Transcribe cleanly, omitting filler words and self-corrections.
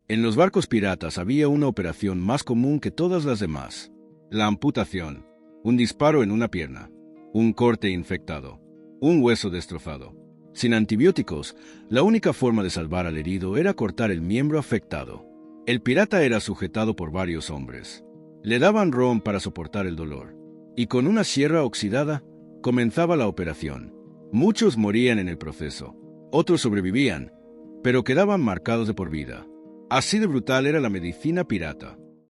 En los barcos piratas había una operación más común que todas las demás: la amputación, un disparo en una pierna, un corte infectado, un hueso destrozado. Sin antibióticos, la única forma de salvar al herido era cortar el miembro afectado. El pirata era sujetado por varios hombres. Le daban ron para soportar el dolor, y con una sierra oxidada comenzaba la operación. Muchos morían en el proceso, otros sobrevivían, pero quedaban marcados de por vida. Así de brutal era la medicina pirata.